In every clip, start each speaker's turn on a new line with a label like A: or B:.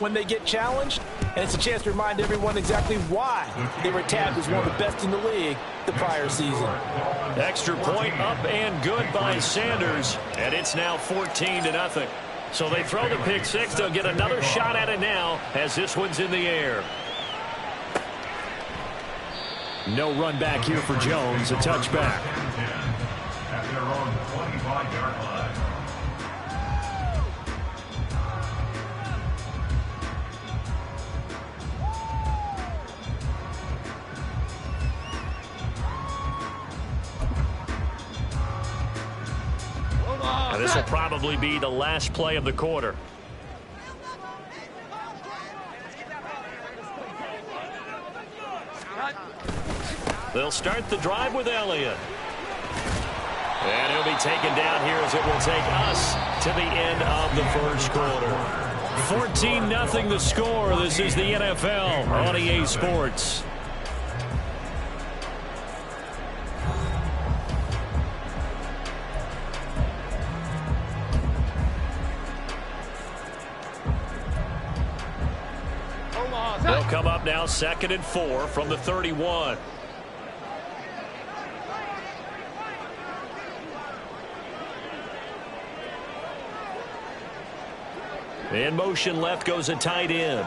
A: when they get challenged, and it's a chance to remind everyone exactly why they were tabbed as one of the best in the league the prior season.
B: Extra point up and good by Sanders, and it's now 14-0. So they throw the pick six. They'll get another shot at it now as this one's in the air. No run back here for Jones. A touchback.
C: At their own 25-yard line.
B: And this will probably be the last play of the quarter. They'll start the drive with Elliott. And he'll be taken down here as it will take us to the end of the first quarter. 14-0 the score. This is the NFL on EA Sports. They'll come up now 2nd and 4 from the 31. In motion left goes a tight end.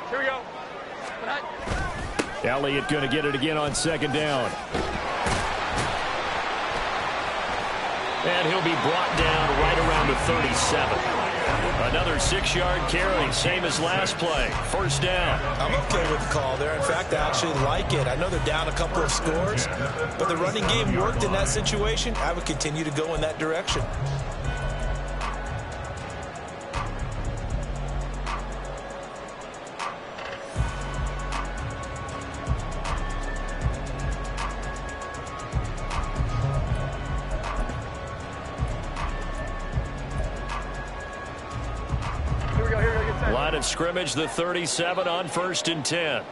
D: Here we go.
B: Elliott going to get it again on 2nd down. And he'll be brought down right around the 37. Another 6-yard carry, same as last play. 1st down.
A: I'm okay with the call there. In fact, I actually like it. I know they're down a couple of scores, but the running game worked in that situation. I would continue to go in that direction.
B: Line of scrimmage, the 37 on 1st and 10.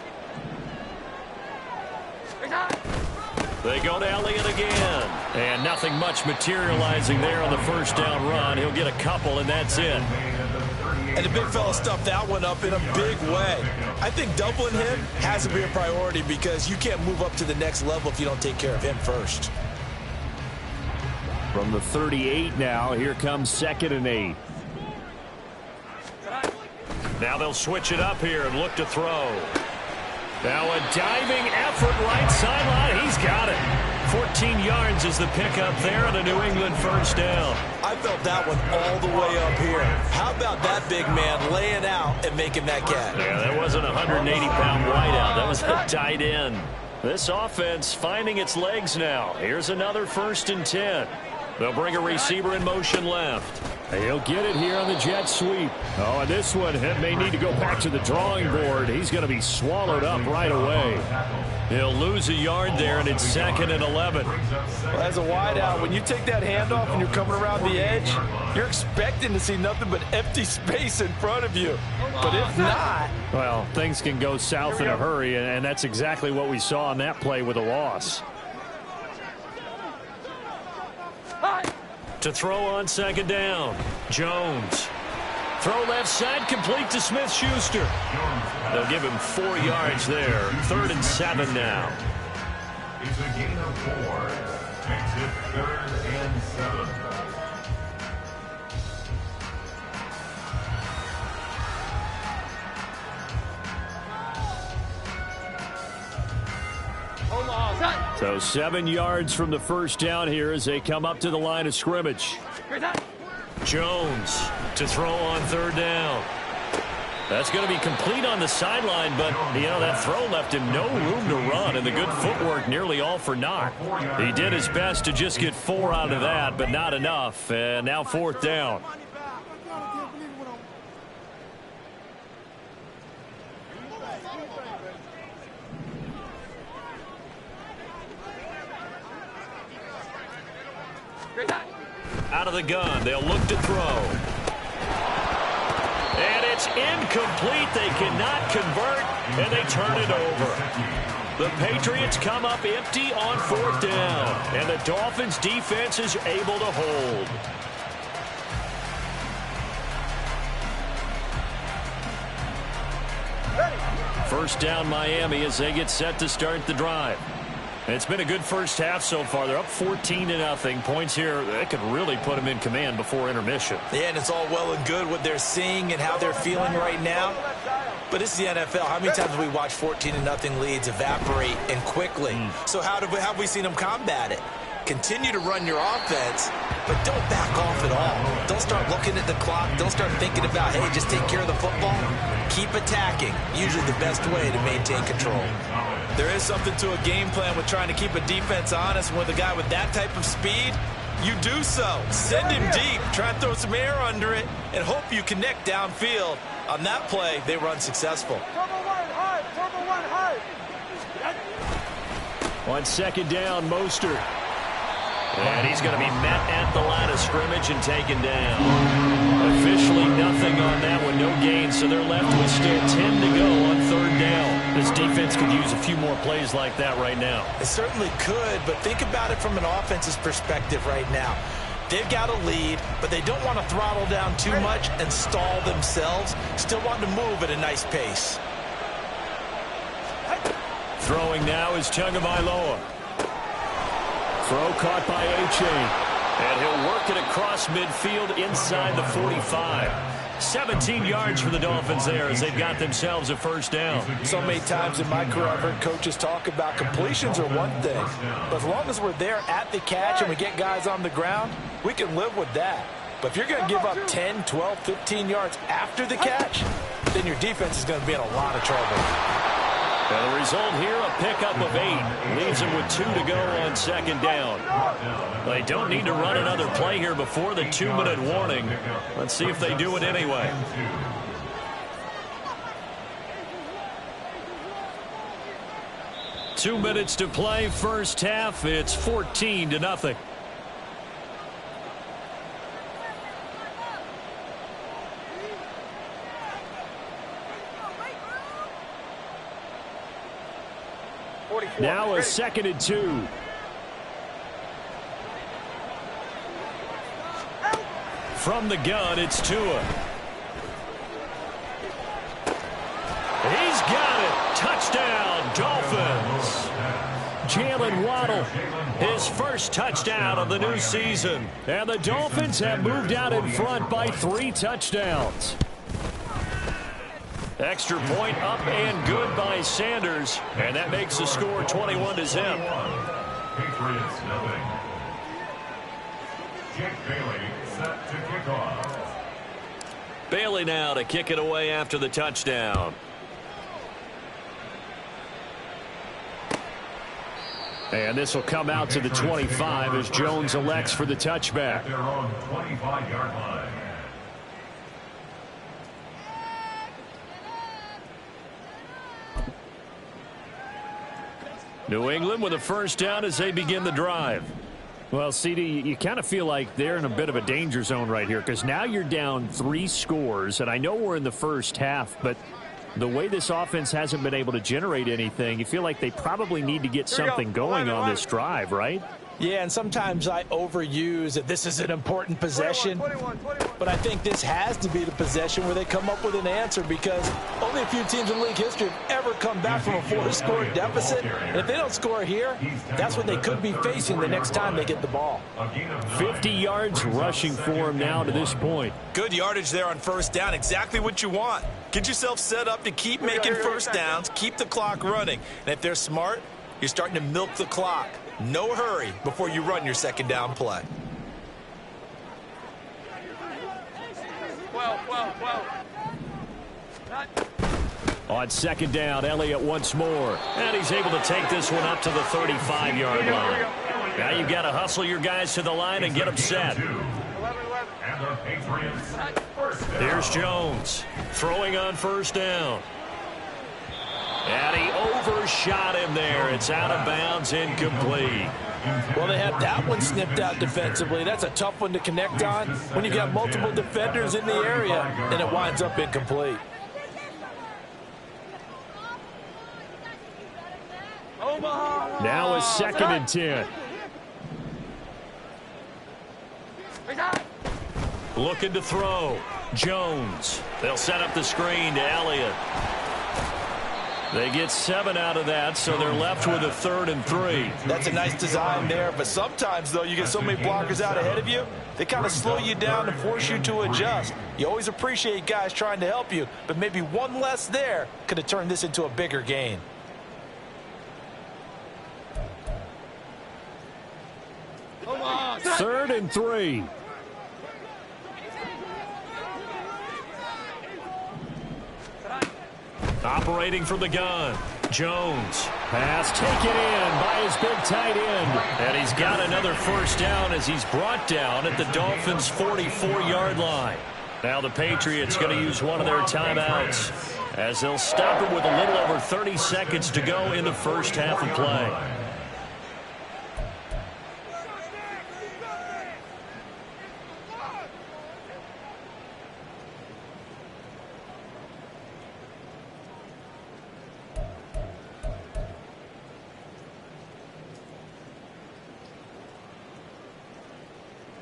B: They go to Elliott again. And nothing much materializing there on the 1st down run. He'll get a couple, and that's it.
A: And the big fella stuffed that one up in a big way. I think doubling him has to be a priority because you can't move up to the next level if you don't take care of him first.
B: From the 38 now, here comes 2nd and 8. Now they'll switch it up here and look to throw. Now a diving effort right sideline. He's got it. 14 yards is the pickup there on a New England 1st down.
A: I felt that one all the way up here. How about that big man laying out and making that catch?
B: Yeah, that wasn't a 180-pound wideout. That was a tight end. This offense finding its legs now. Here's another 1st and 10. They'll bring a receiver in motion left. He'll get it here on the jet sweep. Oh, and this one may need to go back to the drawing board. He's going to be swallowed up right away. He'll lose a yard there, and it's 2nd and 11.
A: Well, as a wideout, when you take that handoff and you're coming around the edge, you're expecting to see nothing but empty space in front of you. But if not...
B: Well, things can go south in a hurry, and that's exactly what we saw on that play with a loss. To throw on 2nd down. Jones. Throw left side, complete to Smith-Schuster. They'll give him 4 yards there. 3rd and 7 now.
C: It's a gain of 4. Makes it 3rd and 7.
B: So 7 yards from the 1st down here as they come up to the line of scrimmage. Jones to throw on 3rd down. That's going to be complete on the sideline, but, you know, that throw left him no room to run, and the good footwork nearly all for naught. He did his best to just get 4 out of that, but not enough, and now 4th down. Out of the gun, they'll look to throw. And it's incomplete. They cannot convert, and they turn it over. The Patriots come up empty on 4th down, and the Dolphins' defense is able to hold. First down Miami as they get set to start the drive. It's been a good first half so far. They're up 14-0. Points here, that could really put them in command before intermission.
A: Yeah, and it's all well and good what they're seeing and how they're feeling right now. But this is the NFL. How many times have we watched 14-0 leads evaporate and quickly? So how have we seen them combat it? Continue to run your offense, but don't back off at all. Don't start looking at the clock. Don't start thinking about, hey, just take care of the football. Keep attacking. Usually the best way to maintain control. There is something to a game plan with trying to keep a defense honest. With a guy with that type of speed, you do so. Send him deep. Try and throw some air under it and hope you connect downfield. On that play, they run successful.
B: On second down, Mostert. And he's going to be met at the line of scrimmage and taken down. Officially nothing on that one, no gain, so they're left with still 10 to go on third down. This defense could use a few more plays like that right now.
A: It certainly could, but think about it from an offense's perspective right now. They've got a lead, but they don't want to throttle down too much and stall themselves. Still want to move at a nice pace.
B: Throwing now is Tagovailoa. Throw caught by A-Chain. And he'll work it across midfield inside the 45. 17 yards for the Dolphins there as they've got themselves a first down.
A: So many times in my career I've heard coaches talk about completions are one thing. But as long as we're there at the catch and we get guys on the ground, we can live with that. But if you're going to give up 10, 12, 15 yards after the catch, then your defense is going to be in a lot of trouble.
B: And the result here, a pickup of 8. Leaves them with 2 to go on second down. They don't need to run another play here before the 2-minute warning. Let's see if they do it anyway. Two minutes to play, first half. It's 14-0. Now a 2nd and 2. From the gun, it's Tua. He's got it. Touchdown, Dolphins. Jalen Waddle, his first touchdown of the new season. And the Dolphins have moved out in front by 3 touchdowns. Extra point up and good by Sanders. And that makes the score 21-0.
C: Patriots nothing. Jake Bailey set to kick off.
B: Bailey now to kick it away after the touchdown. And this will come out to the 25 as Jones elects for the touchback.
C: At their own 25-yard line.
B: New England with a first down as they begin the drive. Well, CD, you kind of feel like they're in a bit of a danger zone right here because now you're down 3 scores, and I know we're in the first half, but the way this offense hasn't been able to generate anything, you feel like they probably need to get something going on this drive, right?
A: Yeah, and sometimes I overuse that this is an important possession, but I think this has to be the possession where they come up with an answer because only a few teams in league history have ever come back from a 4-score deficit. And if they don't score here, that's what they could be facing the next time they get the ball.
B: 50 yards rushing for him now to this point.
A: Good yardage there on first down, exactly what you want. Get yourself set up to keep making first downs, keep the clock running. And if they're smart, you're starting to milk the clock. No hurry before you run your second down play.
B: On second down, Elliott once more. And he's able to take this one up to the 35-yard line. Now you've got to hustle your guys to the line and get them set. Here's Jones throwing on first down. And he overshot him there. It's out of bounds, incomplete.
A: Well, they had that one snipped out defensively. That's a tough one to connect on when you've got multiple defenders in the area, and it winds up incomplete.
B: Now a 2nd and 10. Looking to throw. Jones. They'll set up the screen to Elliott. They get 7 out of that, so they're left with a 3rd and 3.
A: That's a nice design there, but sometimes, though, you get so many blockers out ahead of you, they kind of slow you down and force you to adjust. You always appreciate guys trying to help you, but maybe one less there could have turned this into a bigger gain.
D: Come on.
B: 3rd and 3. Operating from the gun, Jones. Pass taken in by his big tight end. And he's got another first down as he's brought down at the Dolphins' 44-yard line. Now the Patriots going to use one of their timeouts as they'll stop it with a little over 30 seconds to go in the first half of play.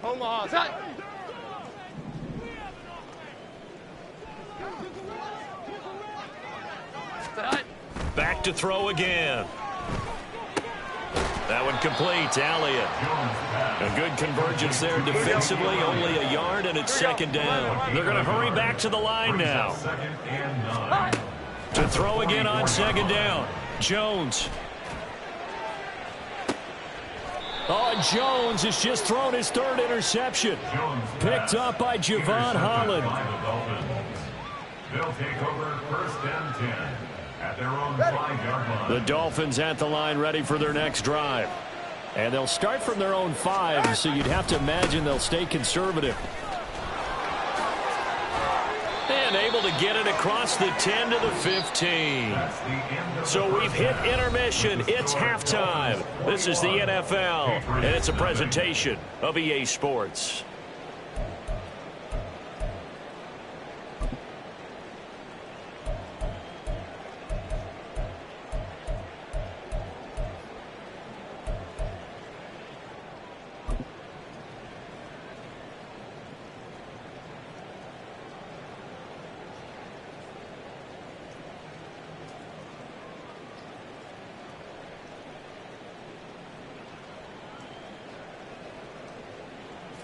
D: Come on.
B: Back to throw again. That one complete. Elliott. A good convergence there defensively. Only a yard, and it's 2nd down. They're going to hurry back to the line now. To throw again on 2nd down. Jones. Oh, and Jones has just thrown his 3rd interception. Picked up by Javon Holland.
C: They'll take over 1st and 10 at their own 5-yard line.
B: The Dolphins at the line ready for their next drive. And they'll start from their own 5, so you'd have to imagine they'll stay conservative. And able to get it across the 10 to the 15. So we've hit intermission. It's halftime. This is the NFL, and it's a presentation of EA Sports.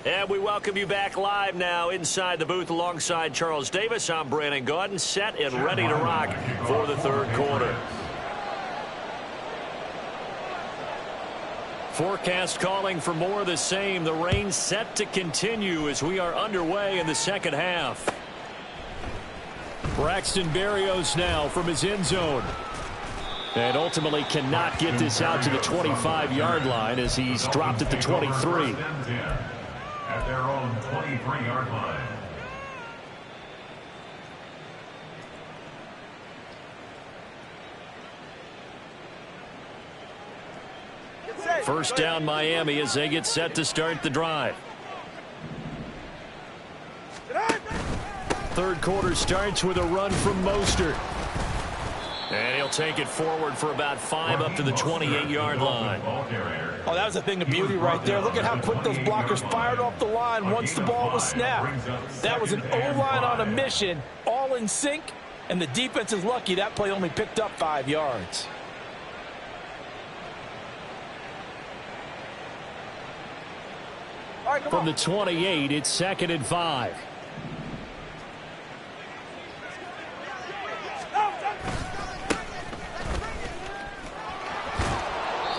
B: And we welcome you back live now inside the booth alongside Charles Davis. I'm Brandon Gaudin, set and ready to rock for the 3rd quarter. Forecast calling for more of the same. The rain set to continue as we are underway in the 2nd half. Braxton Berrios now from his end zone. And ultimately cannot get this out to the 25-yard line as he's dropped at the 23.
C: At their own 23-yard line.
B: First down Miami as they get set to start the drive. 3rd quarter starts with a run from Mostert. And he'll take it forward for about 5 up to the 28-yard line.
A: Oh, that was a thing of beauty right there. Look at how quick those blockers fired off the line once the ball was snapped. That was an O-line on a mission, all in sync, and the defense is lucky that play only picked up 5 yards.
B: From the 28, it's 2nd and 5.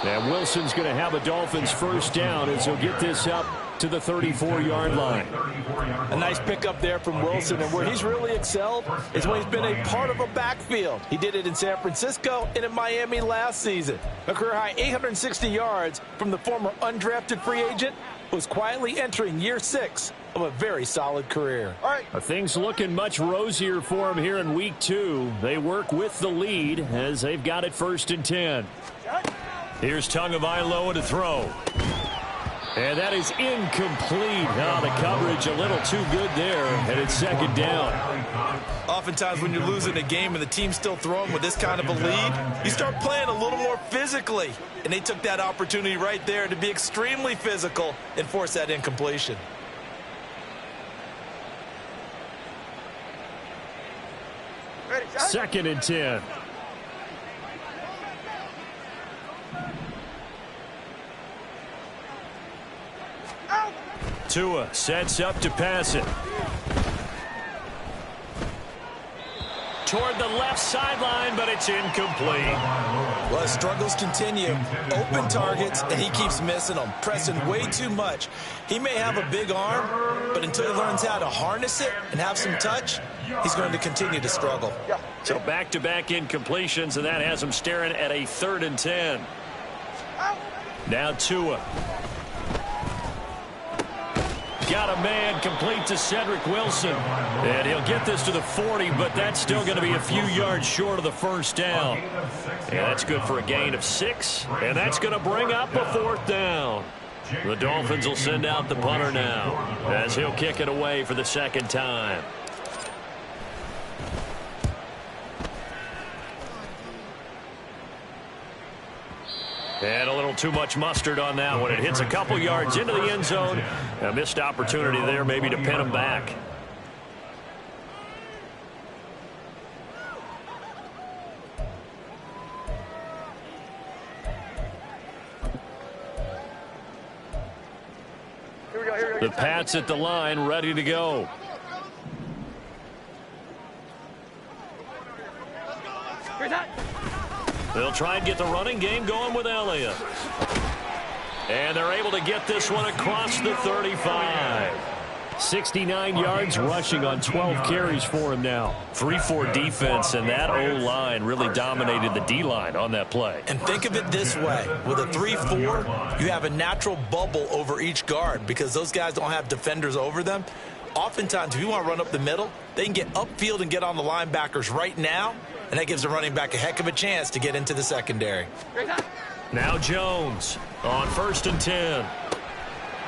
B: And Wilson's going to have a Dolphins first down as he'll get this up to the 34-yard line.
A: A nice pickup there from Wilson, and where he's really excelled is when he's been a part of a backfield. He did it in San Francisco and in Miami last season. A career-high 860 yards from the former undrafted free agent who was quietly entering year 6 of a very solid career.
D: All right.
B: Things looking much rosier for him here in week 2. They work with the lead as they've got it 1st and 10. Here's Tagovailoa to throw. And that is incomplete. Now the coverage a little too good there, and it's 2nd down.
A: Oftentimes when you're losing a game and the team's still throwing with this kind of a lead, you start playing a little more physically. And they took that opportunity right there to be extremely physical and force that incompletion.
D: Ready,
B: 2nd and 10. Tua sets up to pass it. Toward the left sideline, but it's incomplete.
A: Well, his struggles continue. Open targets, and he keeps missing them, pressing way too much. He may have a big arm, but until he learns how to harness it and have some touch, he's going to continue to struggle.
B: So back-to-back incompletions, and that has him staring at a 3rd and 10. Now Tua. Got a man complete to Cedric Wilson. And he'll get this to the 40, but that's still going to be a few yards short of the first down. Yeah, that's good for a gain of 6, and that's going to bring up a 4th down. The Dolphins will send out the punter now as he'll kick it away for the 2nd time. And a little too much mustard on that one. It hits a couple yards into the end zone. A missed opportunity there maybe to pin him back. The Pats at the line, ready to go. They'll try and get the running game going with Elliott. And they're able to get this one across the 35. 69 yards rushing on 12 carries for him now. 3-4 defense, and that O-line really dominated the D-line on that play.
A: And think of it this way. With a 3-4, you have a natural bubble over each guard because those guys don't have defenders over them. Oftentimes, if you want to run up the middle, they can get upfield and get on the linebackers right now, and that gives the running back a heck of a chance to get into the secondary.
B: Now Jones on 1st and 10.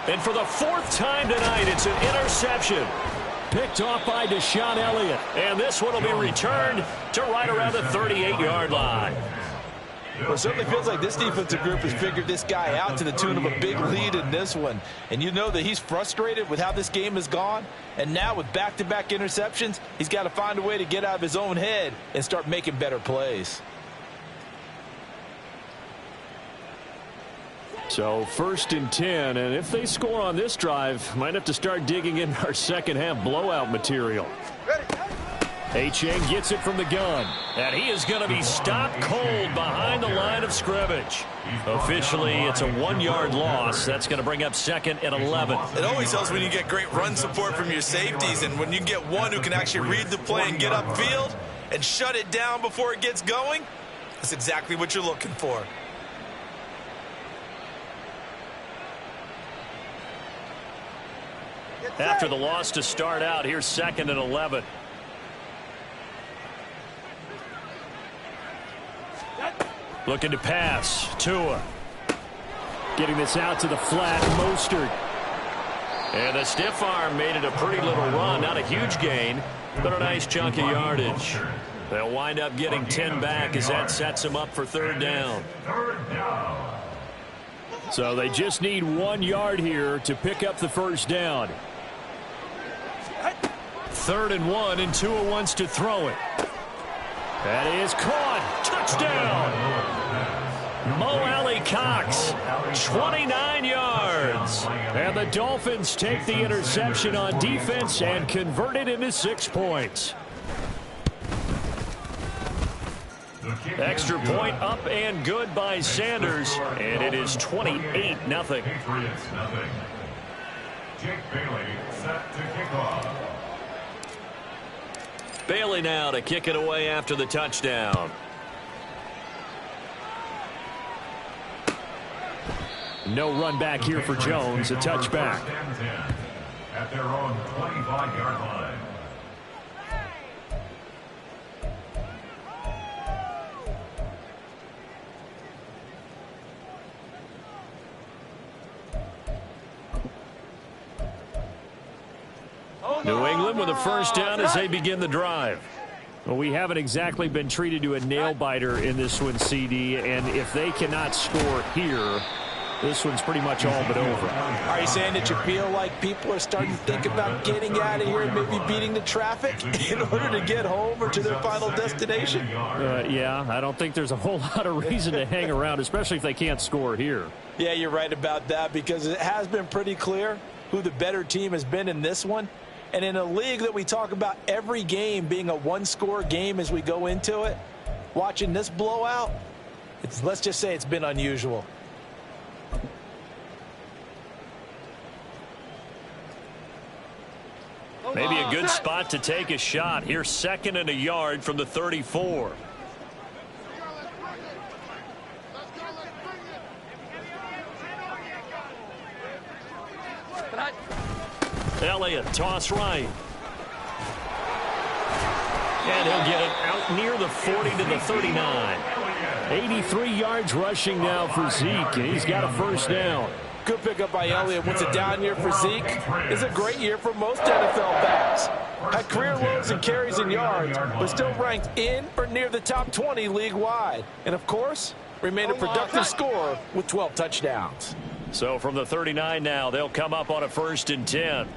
B: And for the 4th time tonight, it's an interception. Picked off by Deshaun Elliott. And this one will be returned to right around the 38-yard line.
E: Well, it certainly feels like this defensive group has figured this guy out to the tune of a big lead in this one. And you know that he's frustrated with how this game has gone. And now with back-to-back interceptions, he's got to find a way to get out of his own head and start making better plays.
B: So 1st and 10, and if they score on this drive, might have to start digging in our second-half blowout material. Achane gets it from the gun, and he is going to be stopped cold behind the line of scrimmage. Officially, it's a 1-yard loss. That's going to bring up 2nd and 11.
A: It always helps when you get great run support from your safeties, and when you get one who can actually read the play and get upfield and shut it down before it gets going, that's exactly what you're looking for.
B: After the loss to start out, here's 2nd and 11. Looking to pass. Tua. Getting this out to the flat. Mostert. And the stiff arm made it a pretty little run. Not a huge gain, but a nice chunk of yardage. They'll wind up getting 10 back as that sets them up for 3rd down. So they just need 1 yard here to pick up the 1st down. 3rd and 1, and Tua wants to throw it. That is caught. Touchdown. Mo Alley-Cox, 29 yards. And the Dolphins take the interception on defense and convert it into 6 points. Extra point up and good by Sanders, and it is 28-0.
C: Patriots nothing. Jake Bailey set to kick off.
B: Bailey now to kick it away after the touchdown. No run back here for Jones. A touchback.
C: At their own 25-yard line.
B: New England with a 1st down as they begin the drive. Well, we haven't exactly been treated to a nail-biter in this one, CD, and if they cannot score here, this one's pretty much all but over.
E: Are you saying that you feel like people are starting to think about getting out of here and maybe beating the traffic in order to get home or to their final destination?
B: Yeah, I don't think there's a whole lot of reason to hang around, especially if they can't score here.
E: Yeah, you're right about that because it has been pretty clear who the better team has been in this one. And in a league that we talk about every game being a one-score game as we go into it, watching this blowout, let's just say it's been unusual.
B: Maybe a good spot to take a shot. Here's 2nd and a yard from the 34. Elliott, toss right. And he'll get it out near the 40 to the 39. 83 yards rushing now for Zeke, and he's got a first down.
E: Good pickup by Elliott. What's a down year for Zeke? It's a great year for most NFL backs. Had career lows in carries and yards, but still ranked in or near the top 20 league-wide. And, of course, remained a productive scorer with 12 touchdowns.
B: So from the 39 now, they'll come up on a 1st and 10.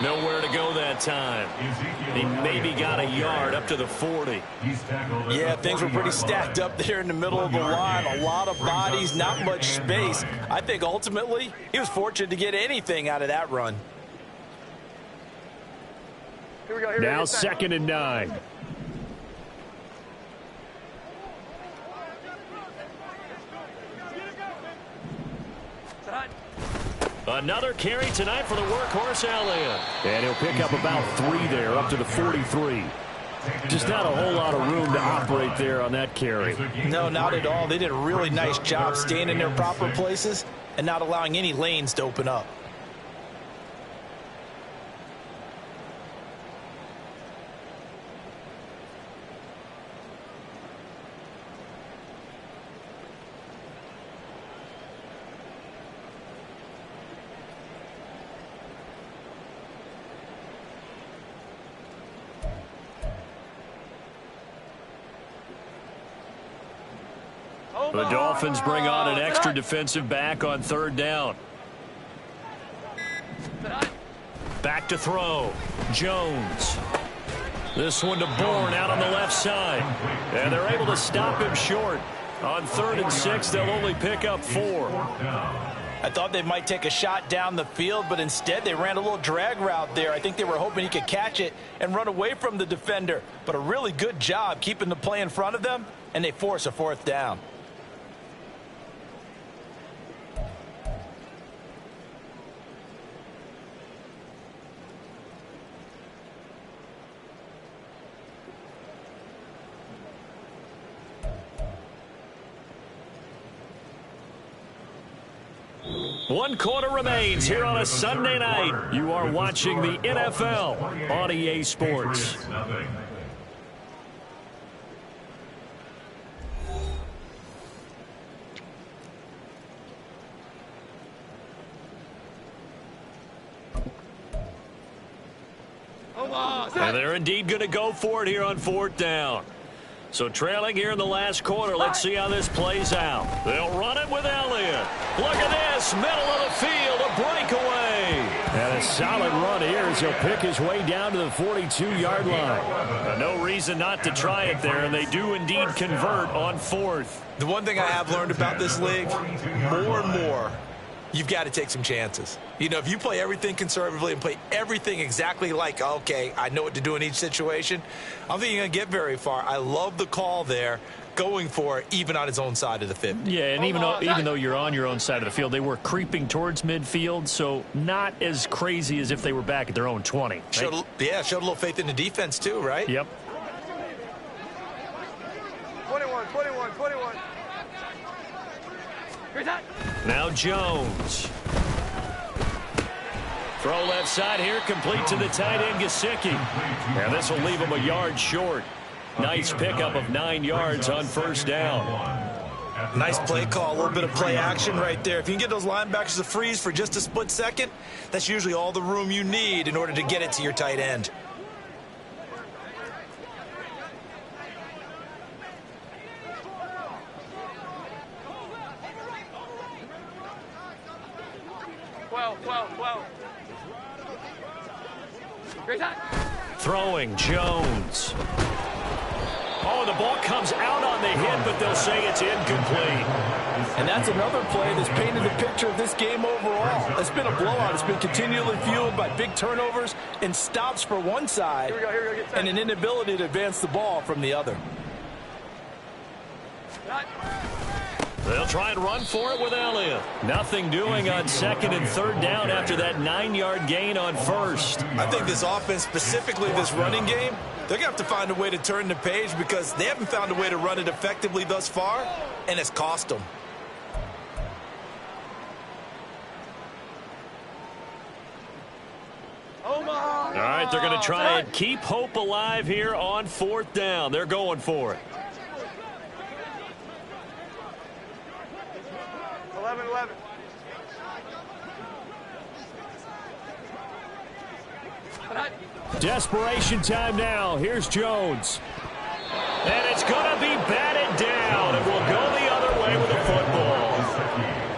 B: Nowhere to go that time. He maybe got a yard up to the 40.
E: Yeah, things were pretty stacked up there in the middle of the line. A lot of bodies, not much space. I think ultimately he was fortunate to get anything out of that run.
B: Now 2nd and 9. Another carry tonight for the workhorse Elliott. And he'll pick up about 3 there, up to the 43. Just not a whole lot of room to operate there on that carry.
E: No, not at all. They did a really nice job staying in their proper places and not allowing any lanes to open up.
B: The Dolphins bring on an extra defensive back on 3rd down. Back to throw. Jones. This one to Bourne out on the left side. And they're able to stop him short. On 3rd and 6, they'll only pick up 4.
E: I thought they might take a shot down the field, but instead they ran a little drag route there. I think they were hoping he could catch it and run away from the defender. But a really good job keeping the play in front of them, and they force a 4th down.
B: One quarter remains here on a Sunday night. You are watching the NFL on EA Sports. And they're indeed going to go for it here on 4th down. So trailing here in the last quarter, let's see how this plays out. They'll run it with Elliott. Look at this, middle of the field, a breakaway. And a solid run here as he'll pick his way down to the 42-yard line. No reason not to try it there, and they do indeed convert on 4th.
E: The one thing I have learned about this league, more and more, you've got to take some chances. You know, if you play everything conservatively and play everything exactly like, okay, I know what to do in each situation, I don't think you're going to get very far. I love the call there, going for it, even on his own side of the 50.
B: Yeah, and even though you're on your own side of the field, they were creeping towards midfield, so not as crazy as if they were back at their own 20. Right?
E: Showed a little faith in the defense too, right?
B: Yep.
D: 21.
B: Now Jones. Throw left side here, complete to the tight end, Gesicki. And this will leave him a yard short. Nice pickup of 9 yards on 1st down.
E: Nice play call, a little bit of play action right there. If you can get those linebackers to freeze for just a split second, that's usually all the room you need in order to get it to your tight end.
B: Throwing Jones. Oh, the ball comes out on the hit, but they'll say it's incomplete.
E: And that's another play that's painted the picture of this game overall. It's been a blowout. It's been continually fueled by big turnovers and stops for one side and an inability to advance the ball from the other.
B: They'll try and run for it with Elliott. Nothing doing on 2nd and 3rd down after that 9-yard gain on 1st.
A: I think this offense, specifically this running game, they're going to have to find a way to turn the page because they haven't found a way to run it effectively thus far, and it's cost them.
B: All right, they're going to try and keep hope alive here on 4th down. They're going for it.
D: 11-11.
B: Desperation time now. Here's Jones. And it's going to be batted down. It will go the other way with the football.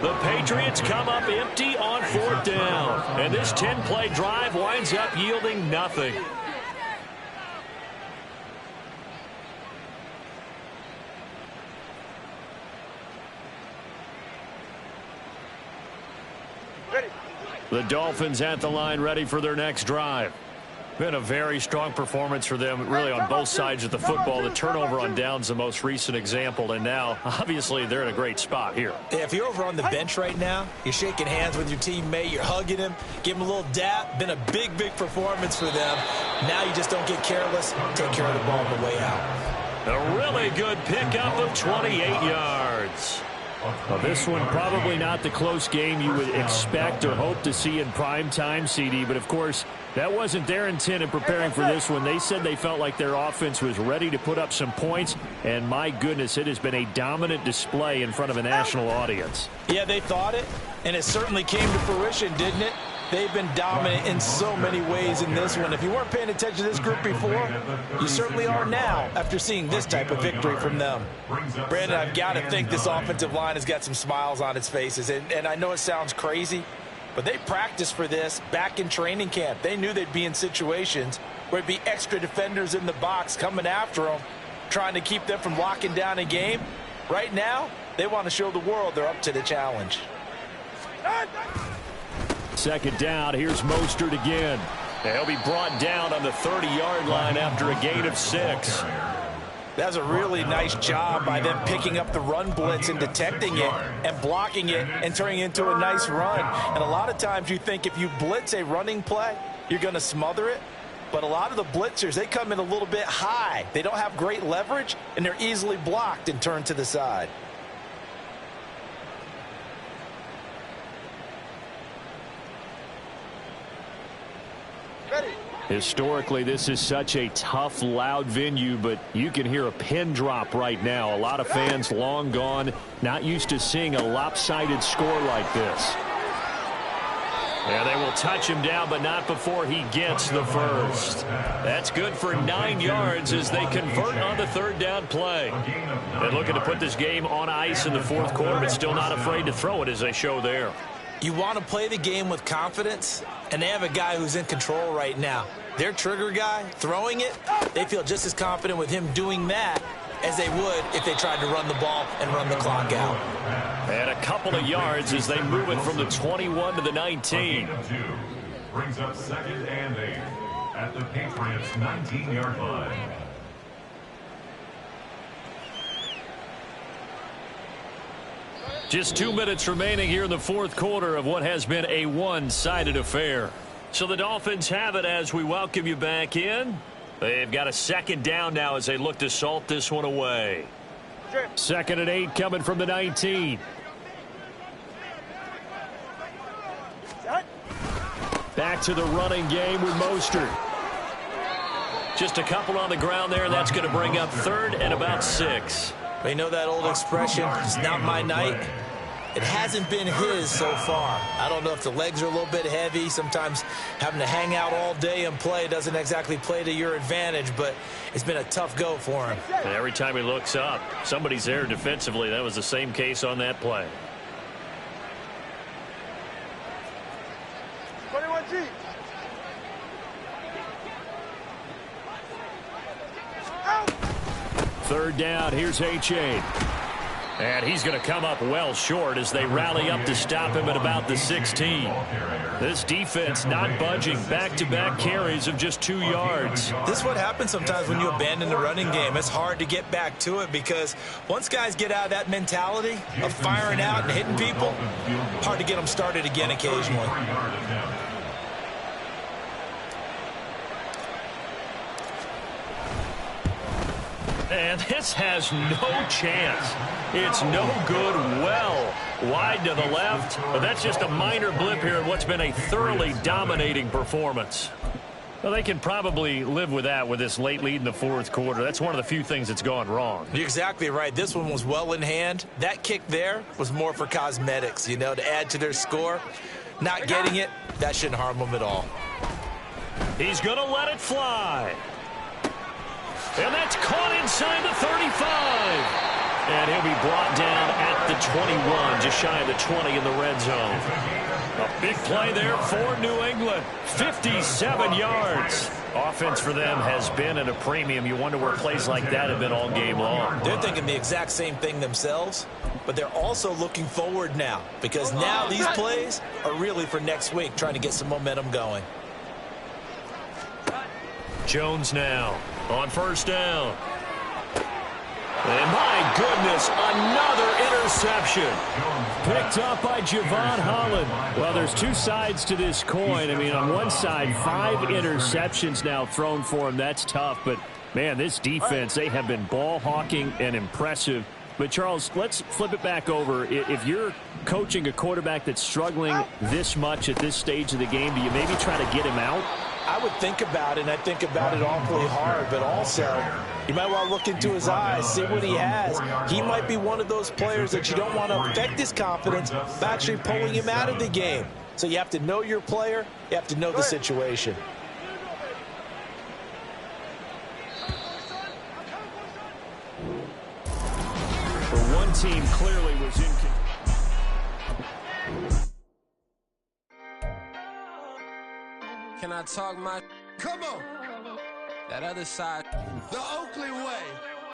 B: The Patriots come up empty on 4th down. And this 10-play drive winds up yielding nothing. The Dolphins at the line ready for their next drive. Been a very strong performance for them, really, on both sides of the football. The turnover on downs, the most recent example, and now, obviously, they're in a great spot here.
A: Yeah, if you're over on the bench right now, you're shaking hands with your teammate, you're hugging him, give him a little dap. Been a big, big performance for them. Now you just don't get careless. Take care of the ball on the way out.
B: A really good pickup of 28 yards. Well, this one probably not the close game you would expect or hope to see in prime time, CD, but of course that wasn't their intent in preparing for this one. They said they felt like their offense was ready to put up some points, and my goodness, it has been a dominant display in front of a national audience.
E: Yeah, they thought it, and it certainly came to fruition, didn't it? They've been dominant in so many ways in this one. If you weren't paying attention to this group before, you certainly are now after seeing this type of victory from them. Brandon, I've got to think this offensive line has got some smiles on its faces. And I know it sounds crazy, but they practiced for this back in training camp. They knew they'd be in situations where it'd be extra defenders in the box coming after them, trying to keep them from locking down a game. Right now, they want to show the world they're up to the challenge.
B: 2nd down, here's Mostert again. He'll be brought down on the 30-yard line after a gain of 6.
E: That's a really nice job by them picking up the run blitz and detecting it and blocking it and turning it into a nice run. And a lot of times you think if you blitz a running play, you're going to smother it. But a lot of the blitzers, they come in a little bit high. They don't have great leverage, and they're easily blocked and turned to the side.
B: Historically, this is such a tough, loud venue, but you can hear a pin drop right now. A lot of fans long gone, not used to seeing a lopsided score like this. Yeah, they will touch him down, but not before he gets the first. That's good for 9 yards as they convert on the 3rd down play. They're looking to put this game on ice in the 4th quarter, but still not afraid to throw it as they show there.
A: You want to play the game with confidence, and they have a guy who's in control right now. Their trigger guy, throwing it, they feel just as confident with him doing that as they would if they tried to run the ball and run the clock out.
B: And a couple of yards as they move it from the 21 to the 19.
C: Brings up 2nd and 8 at the Patriots' 19-yard line.
B: Just 2 minutes remaining here in the 4th quarter of what has been a one-sided affair. So the Dolphins have it as we welcome you back in. They've got a 2nd down now as they look to salt this one away. 2nd and 8 coming from the 19. Back to the running game with Mostert. Just a couple on the ground there, and that's going to bring up 3rd and about 6.
A: You know that old expression, it's not my night? It hasn't been his so far. I don't know if the legs are a little bit heavy. Sometimes having to hang out all day and play doesn't exactly play to your advantage, but it's been a tough go for him.
B: And every time he looks up, somebody's there defensively. That was the same case on that play.
D: 21G.
B: Third down, here's H8. And he's going to come up well short as they rally up to stop him at about the 16. This defense not budging. Back-to-back carries of just 2 yards.
A: This is what happens sometimes when you abandon the running game. It's hard to get back to it because once guys get out of that mentality of firing out and hitting people, hard to get them started again occasionally.
B: And this has no chance. It's no good. Well wide to the left. But that's just a minor blip here in what's been a thoroughly dominating performance. Well, they can probably live with that with this late lead in the fourth quarter. That's one of the few things that's gone wrong.
A: You're exactly right. This one was well in hand. That kick there was more for cosmetics, you know, to add to their score. Not getting it, that shouldn't harm them at all.
B: He's going to let it fly. And that's caught inside the 35. And he'll be brought down at the 21, just shy of the 20 in the red zone. A big play there for New England. 57 yards. Offense for them has been at a premium. You wonder where plays like that have been all game long.
A: They're thinking the exact same thing themselves, but they're also looking forward now because now these plays are really for next week, trying to get some momentum going.
B: Jones now on first down. And my goodness, another interception. Picked up by Javon Holland. Well, there's two sides to this coin. I mean, on one side, 5 interceptions now thrown for him. That's tough. But, man, this defense, they have been ball hawking and impressive. But, Charles, let's flip it back over. If you're coaching a quarterback that's struggling this much at this stage of the game, do you maybe try to get him out?
E: I would think about it, and I think about it awfully hard, but also you might want to look into his eyes, see what he has. He might be one of those players that you don't want to affect his confidence by actually pulling him out of the game. So you have to know your player. You have to know the situation.
B: For one team clearly was in control.
F: Can I talk my... Come on! That other side. The Oakley way.